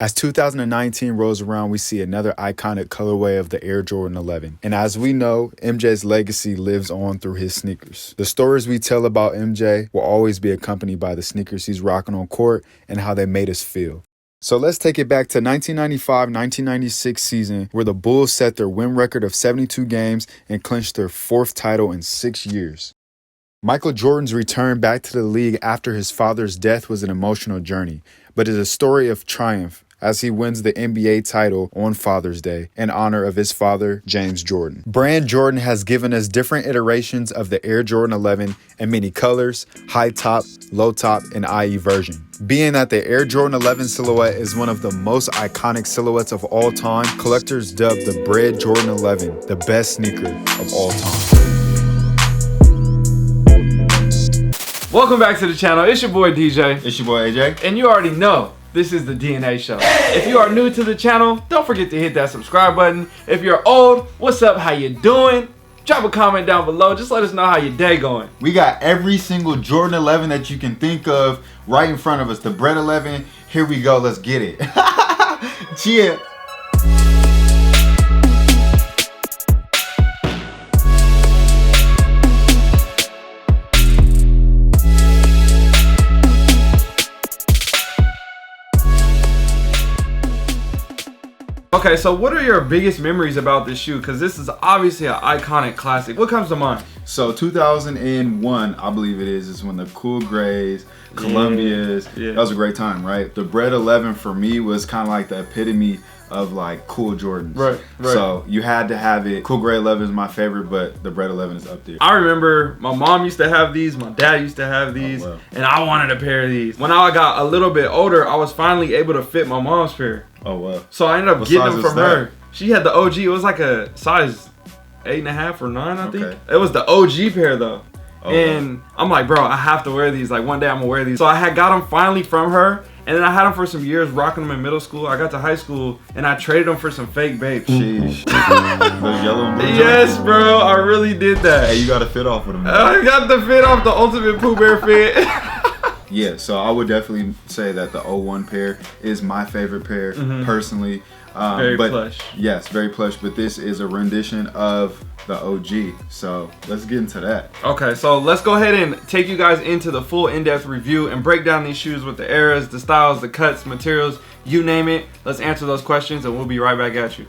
As 2019 rolls around, we see another iconic colorway of the Air Jordan 11. And as we know, MJ's legacy lives on through his sneakers. The stories we tell about MJ will always be accompanied by the sneakers he's rocking on court and how they made us feel. So let's take it back to 1995-1996 season, where the Bulls set their win record of 72 games and clinched their 4th title in 6 years. Michael Jordan's return back to the league after his father's death was an emotional journey, but is a story of triumph as he wins the NBA title on Father's Day in honor of his father, James Jordan. Brand Jordan has given us different iterations of the Air Jordan 11 in many colors, high top, low top, and IE version. Being that the Air Jordan 11 silhouette is one of the most iconic silhouettes of all time, collectors dub the Bred Jordan 11 the best sneaker of all time. Welcome back to the channel. It's your boy DJ. It's your boy AJ. And you already know this is the DNA show. If you are new to the channel, don't forget to hit that subscribe button. If you're old, what's up? How you doing? Drop a comment down below. Just let us know how your day going. We got every single Jordan 11 that you can think of right in front of us. The Bred 11. Here we go. Let's get it. Cheer. Okay, so what are your biggest memories about this shoe? Because this is obviously an iconic classic. What comes to mind? So 2001, I believe it is when the cool grays, Columbias, that was a great time, right? The Bred 11 for me was kind of like the epitome of like cool Jordans. Right. So you had to have it. Cool Gray 11 is my favorite, but the Bred 11 is up there. I remember my mom used to have these, my dad used to have these, and I wanted a pair of these. When I got a little bit older, I was finally able to fit my mom's pair. Oh wow. So I ended up getting them from her. She had the OG. It was like a size 8.5 or 9, I think. It was the OG pair though. And I'm like, bro, I have to wear these. Like one day I'm gonna wear these. So I had got them finally from her. And then I had them for some years, rocking them in middle school. I got to high school, and I traded them for some fake babes. Sheesh. Those yellow and blue. Yes, bro, I really did that. Hey, you got to fit off with them. I got the fit off, the ultimate Pooh Bear fit. Yeah, so I would definitely say that the 01 pair is my favorite pair, personally. Very plush. Yes, very plush, but this is a rendition of the OG, so let's get into that. Okay, so let's go ahead and take you guys into the full in-depth review and break down these shoes with the eras, the styles, the cuts, materials, you name it. Let's answer those questions and we'll be right back at you.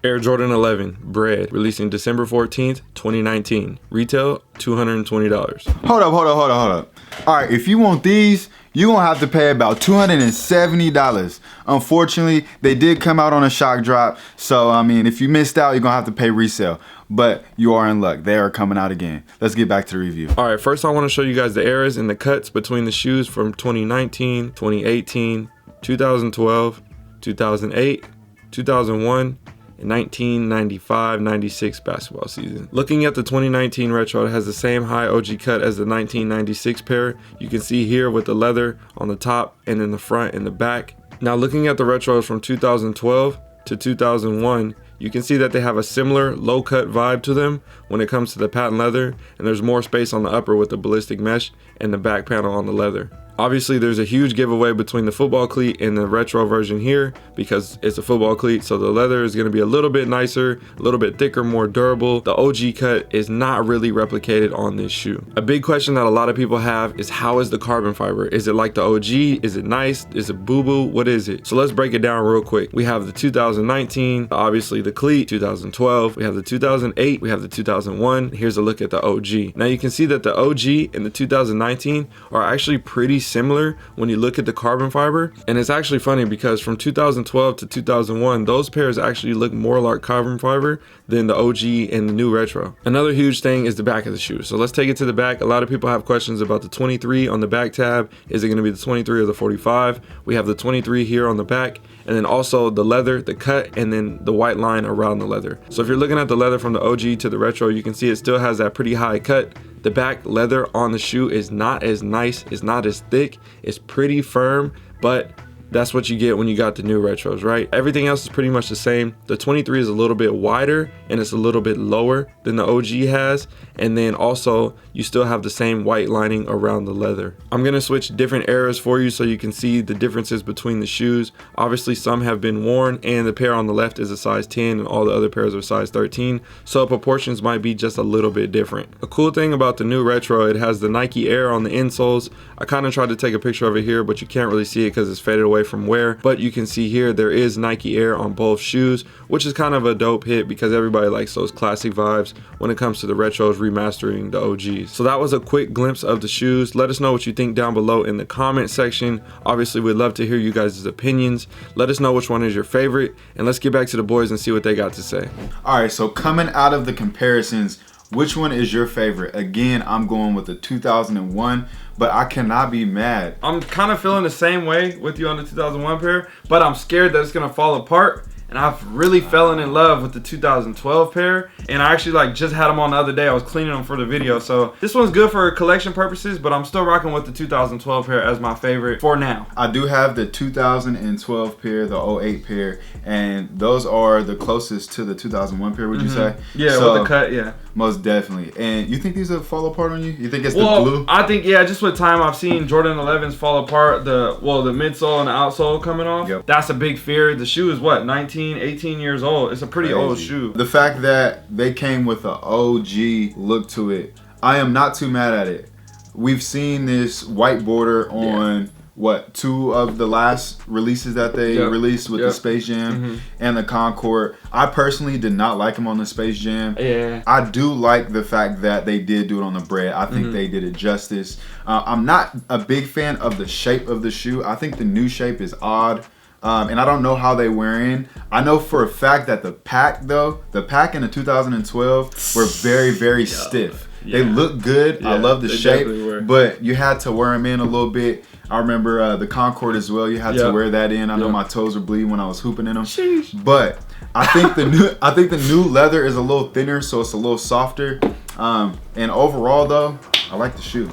Air Jordan 11 Bred, releasing December 14th, 2019. Retail $220. Hold up. All right, if you want these, you're gonna have to pay about $270. Unfortunately, they did come out on a shock drop, so I mean, if you missed out, you're gonna have to pay resale. But you are in luck. They are coming out again. Let's get back to the review. All right, first I want to show you guys the eras and the cuts between the shoes from 2019, 2018, 2012, 2008, 2001, and 1995-96 basketball season. Looking at the 2019 retro, it has the same high OG cut as the 1996 pair. You can see here with the leather on the top and in the front and the back. Now looking at the retros from 2012 to 2001, you can see that they have a similar low cut vibe to them when it comes to the patent leather, and there's more space on the upper with the ballistic mesh and the back panel on the leather. Obviously, there's a huge giveaway between the football cleat and the retro version here because it's a football cleat, so the leather is going to be a little bit nicer, a little bit thicker, more durable. The OG cut is not really replicated on this shoe. A big question that a lot of people have is, how is the carbon fiber? Is it like the OG? Is it nice? Is it boo-boo? What is it? So let's break it down real quick. We have the 2019, obviously the cleat, 2012. We have the 2008. We have the 2001. Here's a look at the OG. Now you can see that the OG and the 2019 are actually pretty similar when you look at the carbon fiber, and it's actually funny because from 2012 to 2001 those pairs actually look more like carbon fiber than the OG and the new retro. Another huge thing is the back of the shoe, so let's take it to the back. A lot of people have questions about the 23 on the back tab. Is it going to be the 23 or the 45? We have the 23 here on the back, and then also the leather, the cut, and then the white line around the leather. So if you're looking at the leather from the OG to the retro, you can see it still has that pretty high cut. The back leather on the shoe is not as nice, it's not as thick, it's pretty firm, but That's what you get when you got the new retros, right? Everything else is pretty much the same. The 23 is a little bit wider and it's a little bit lower than the OG has. And then also you still have the same white lining around the leather. I'm gonna switch different eras for you so you can see the differences between the shoes. Obviously some have been worn and the pair on the left is a size 10 and all the other pairs are size 13. So proportions might be just a little bit different. A cool thing about the new retro, it has the Nike Air on the insoles. I kind of tried to take a picture of it here, but you can't really see it because it's faded away from wear. But you can see here there is Nike Air on both shoes, which is kind of a dope hit because everybody likes those classic vibes when it comes to the retros remastering the OGs. So that was a quick glimpse of the shoes. Let us know what you think down below in the comment section. Obviously we'd love to hear you guys' opinions. Let us know which one is your favorite, and let's get back to the boys and see what they got to say. All right, so coming out of the comparisons, which one is your favorite? Again, I'm going with the 2001, but I cannot be mad. I'm kind of feeling the same way with you on the 2001 pair, but I'm scared that it's gonna fall apart. And I've really fallen in love with the 2012 pair, and I actually just had them on the other day. I was cleaning them for the video, so this one's good for collection purposes, but I'm still rocking with the 2012 pair as my favorite for now. I do have the 2012 pair, the 08 pair, and those are the closest to the 2001 pair, would you say? Yeah, so, with the cut, yeah. Most definitely. And you think these will fall apart on you? You think it's the glue? I think, yeah, just with time I've seen Jordan 11s fall apart, the midsole and the outsole coming off. Yep. That's a big fear. The shoe is what, 18 years old. It's a pretty old shoe. The fact that they came with an OG look to it, I am not too mad at it. We've seen this white border on what, 2 of the last releases that they released with the Space Jam and the Concord. I personally did not like them on the Space Jam. Yeah. I do like the fact that they did do it on the Bred. I think they did it justice. I'm not a big fan of the shape of the shoe. I think the new shape is odd. And I don't know how they wear in. I know for a fact that the pack in the 2012 were very, very stiff. Yeah. They look good. Yeah, I love the shape, but you had to wear them in a little bit. I remember the Concord as well. You had to wear that in. I know my toes were bleeding when I was hooping in them. Sheesh. But I think the new leather is a little thinner, so it's a little softer. And overall, though, I like the shoe.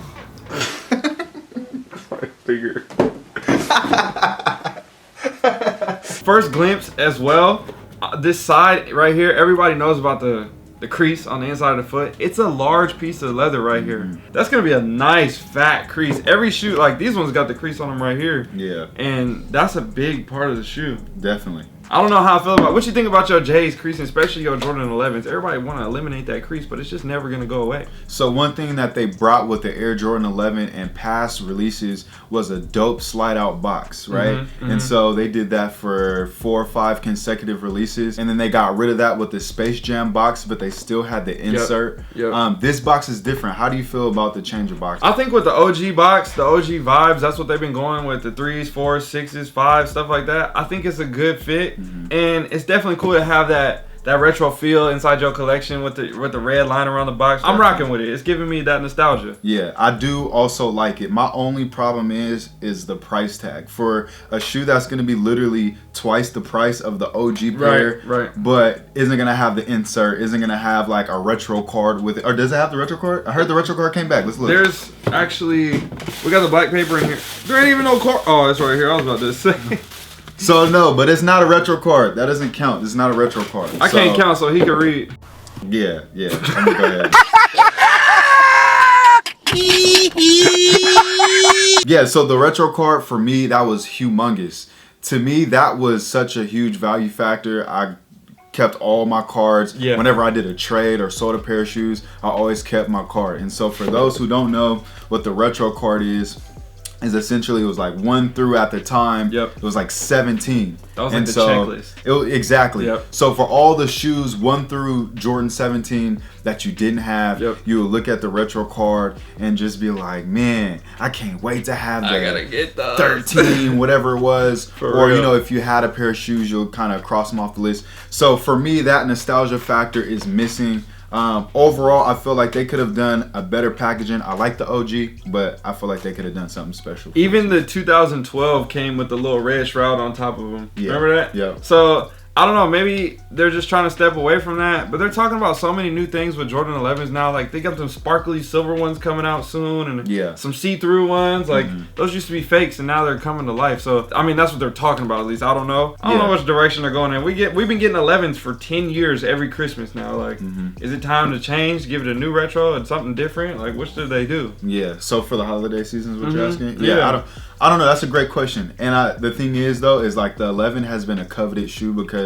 I figure. First glimpse as well. This side right here, everybody knows about the crease on the inside of the foot. It's a large piece of leather right here. That's gonna be a nice fat crease. Every shoe, like these ones, got the crease on them right here. Yeah. And that's a big part of the shoe. Definitely. I don't know how I feel about it. What you think about your J's creasing, especially your Jordan 11s? Everybody want to eliminate that crease, but it's just never going to go away. So one thing that they brought with the Air Jordan 11 and past releases was a dope slide out box, right? And so they did that for 4 or 5 consecutive releases, and then they got rid of that with the Space Jam box, but they still had the insert. This box is different. How do you feel about the change of box? I think with the OG box, the OG vibes, that's what they've been going with, the 3s, 4s, 6s, 5s, stuff like that. I think it's a good fit. And it's definitely cool to have that retro feel inside your collection with the red line around the box. I'm rocking with it. It's giving me that nostalgia. Yeah, I do also like it. My only problem is the price tag for a shoe that's going to be literally twice the price of the OG pair, right? But isn't going to have the insert, isn't going to have like a retro card with it. Or does it have the retro card? I heard the retro card came back. Let's look. There's actually, we got the black paper in here. There ain't even no card. Oh, it's right here. I was about to say. So no, but it's not a retro card. That doesn't count. It's not a retro card. I can't count, so he can read. Yeah. I'm gonna go ahead. Yeah, so the retro card for me, that was humongous. To me, that was such a huge value factor. I kept all my cards. Yeah. Whenever I did a trade or sold a pair of shoes, I always kept my card. And so for those who don't know what the retro card is essentially, it was like 1 through at the time. It was like 17. That was like the checklist. Exactly. So for all the shoes 1 through Jordan 17 that you didn't have, you would look at the retro card and just be like, man, I can't wait to have that. I gotta get those. 13, whatever it was. Or you know, if you had a pair of shoes, you'll kind of cross them off the list. So for me, that nostalgia factor is missing. Overall, I feel like they could have done a better packaging. I like the OG, but I feel like they could have done something special. Even the 2012 came with the little red shroud on top of them. Remember that? Yeah. So I don't know, maybe they're just trying to step away from that. But they're talking about so many new things with Jordan 11s now. Like, they got some sparkly silver ones coming out soon, and some see-through ones. Like, those used to be fakes, and now they're coming to life. So, I mean, that's what they're talking about, at least. I don't know. I don't know which direction they're going in. We've been getting 11s for 10 years every Christmas now. Like, is it time to change, give it a new retro and something different? Like, what should they do? Yeah, so for the holiday season is what you're asking? Yeah, I don't know. That's a great question. And the thing is, though, is like the 11 has been a coveted shoe because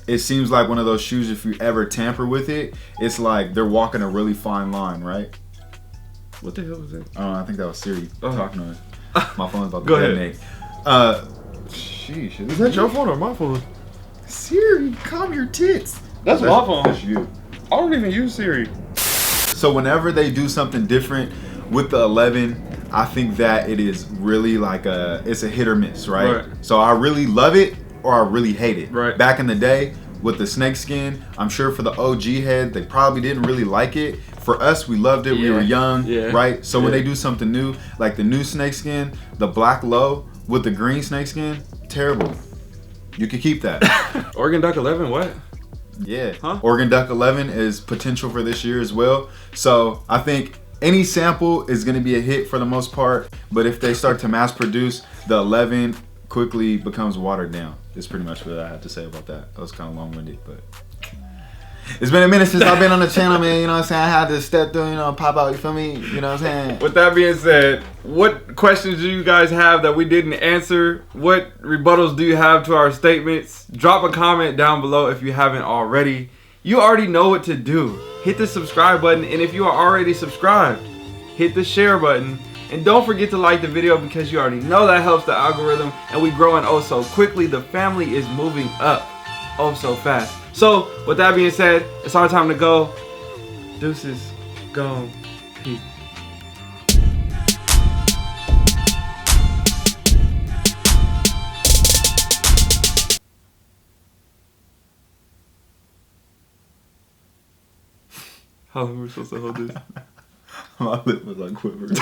it seems like one of those shoes, if you ever tamper with it, it's like they're walking a really fine line, right? What the hell was that? I think that was Siri talking to us. My phone's about to Go detonate. Sheesh. Is that your phone or my phone? Siri, calm your tits. That's my phone. That's you. I don't even use Siri. So whenever they do something different with the 11, I think that it is really like it's a hit or miss, right? So I really love it or I really hate it. Right. Back in the day with the snakeskin, I'm sure for the OG head, they probably didn't really like it. For us, we loved it. We were young, right? So when they do something new, like the new snakeskin, the black low with the green snakeskin, terrible. You could keep that. Oregon Duck 11, what? Yeah. Oregon Duck 11 is potential for this year as well. So I think any sample is going to be a hit for the most part. But if they start to mass produce, the 11 quickly becomes watered down. That's pretty much what I have to say about that. That was kind of long-winded, but it's been a minute since I've been on the channel, man. You know what I'm saying? I had to step through, pop out, you feel me? You know what I'm saying? With that being said, what questions do you guys have that we didn't answer? What rebuttals do you have to our statements? Drop a comment down below if you haven't already. You already know what to do. Hit the subscribe button, and if you are already subscribed, hit the share button. And don't forget to like the video because you already know that helps the algorithm, and we growing oh so quickly. The family is moving up oh so fast. So, with that being said, it's our time to go. Deuces, gone, peace. How long are we supposed to hold this? My lip was like quivering.